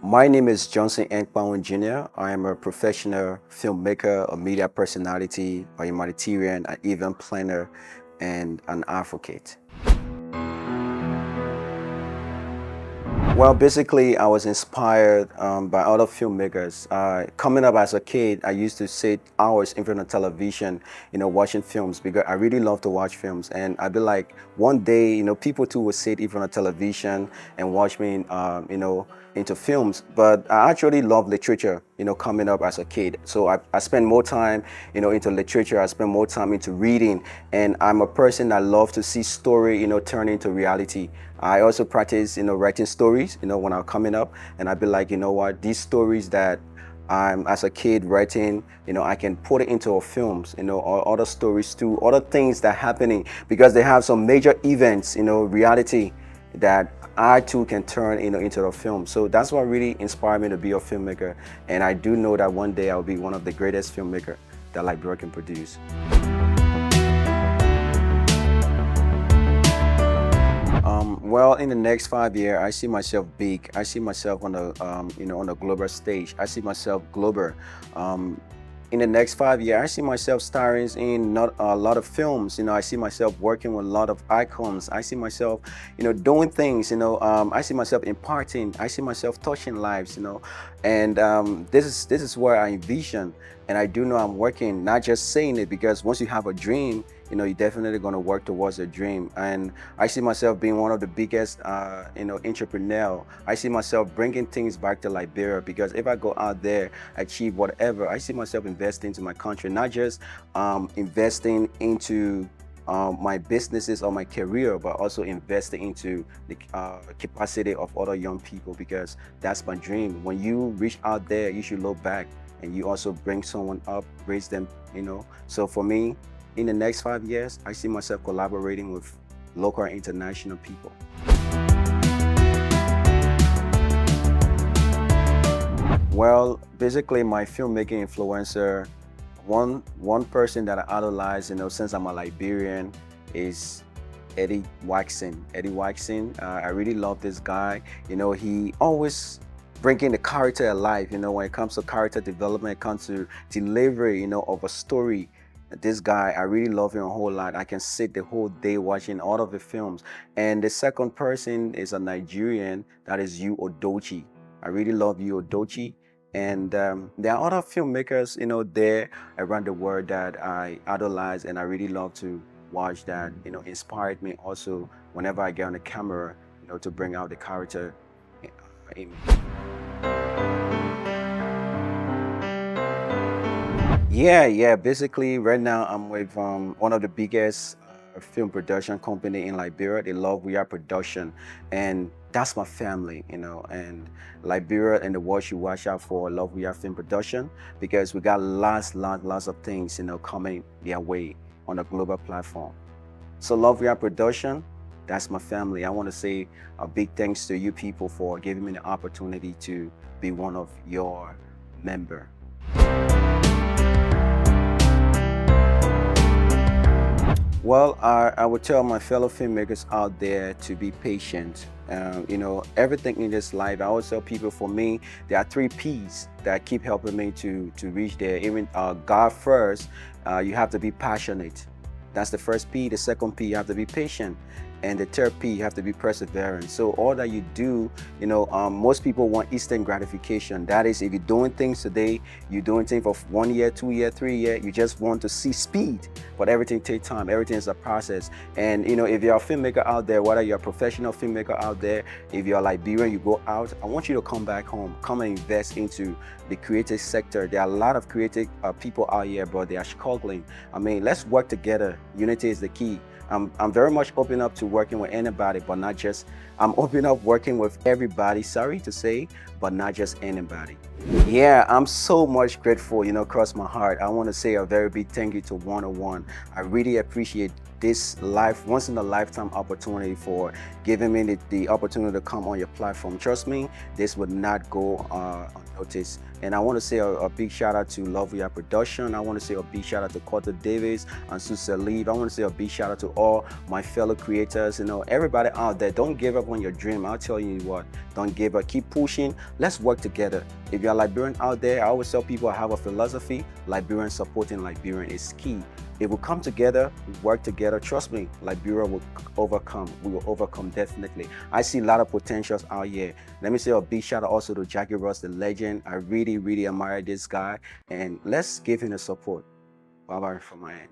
My name is Johnson Enkpawan Jr. I am a professional filmmaker, a media personality, a humanitarian, an event planner, and an advocate. Well, basically, I was inspired by other filmmakers. Coming up as a kid, I used to sit hours in front of television, watching films because I really love to watch films. And I'd be like, one day, people too would sit in front of television and watch me, into films. But I actually love literature, coming up as a kid. So I spend more time, into literature. I spend more time into reading. And I'm a person that loves to see story, turn into reality. I also practice, writing stories, when I'm coming up, and I'd be like, you know what, these stories that I'm as a kid writing, I can put it into films, or other stories too, other things that happening because they have some major events, reality that I too can turn, into a film. So that's what really inspired me to be a filmmaker. And I do know that one day I'll be one of the greatest filmmakers that Liberia can produce. Well, in the next 5 years, I see myself big. I see myself on the, on the global stage. I see myself global. In the next 5 years, I see myself starring in not a lot of films. I see myself working with a lot of icons. I see myself, doing things. I see myself imparting. I see myself touching lives. And this is where I envision. And I do know I'm working, not just saying it, because once you have a dream, you're definitely going to work towards a dream. And I see myself being one of the biggest, entrepreneur. I see myself bringing things back to Liberia, because if I go out there, achieve whatever, I see myself investing into my country, not just investing into my businesses or my career, but also investing into the capacity of other young people, because that's my dream. When you reach out there, you should look back and you also bring someone up, raise them, So for me, in the next 5 years, I see myself collaborating with local and international people. Well, basically my filmmaking influencer, one person that I idolize, since I'm a Liberian, is Eddie Waxson. Eddie Waxson, I really love this guy. He always bringing the character alive, when it comes to character development, it comes to delivery, of a story. This guy, I really love him a whole lot. I can sit the whole day watching all of the films. And the second person is a Nigerian, that is Yu Odochi. I really love Yu Odochi. And there are other filmmakers, there around the world that I idolize, and I really love to watch that, inspired me also whenever I get on the camera, to bring out the character in me. Yeah. Basically, right now I'm with one of the biggest film production company in Liberia. They love We Are Production, and that's my family, And Liberia and the world should watch out for Love We Are Film Production, because we got lots of things, coming their way on a global platform. So Love We Are Production, that's my family. I want to say a big thanks to you people for giving me the opportunity to be one of your member. Well, I would tell my fellow filmmakers out there to be patient. Everything in this life, I always tell people, for me, there are 3 P's that keep helping me to reach there. Even God first, you have to be passionate. That's the first P. The second P, you have to be patient. And the third P, you have to be perseverant. So all that you do, most people want instant gratification. That is, if you're doing things today, you're doing things for 1 year, 2 year, 3 year, you just want to see speed. But everything takes time. Everything is a process. And if you're a filmmaker out there, whether you're a professional filmmaker out there, if you're a Liberian, you go out, I want you to come back home, come and invest into the creative sector. There are a lot of creative people out here, but they are struggling. I mean, let's work together. Unity is the key. I'm very much open up to working with anybody, but not just, I'm open up working with everybody, sorry to say, but not just anybody. Yeah, I'm so much grateful, across my heart. I want to say a very big thank you to 101. I really appreciate this once in a lifetime opportunity for giving me the opportunity to come on your platform. Trust me, this would not go unnoticed. And I want to say a big shout out to Lovely Production. I want to say a big shout out to Carter Davis and Susa Lee. I want to say a big shout out to all my fellow creators. You know, everybody out there, don't give up on your dream. I'll tell you what, don't give up. Keep pushing. Let's work together. If you're a Liberian out there, I always tell people I have a philosophy: Liberian supporting Liberian is key. If we come together, work together, trust me, Liberia will overcome. We will overcome definitely. I see a lot of potentials out here. Let me say a big shout out also to Jackie Russ, the legend. I really, really admire this guy. And let's give him the support. Bye-bye from my end.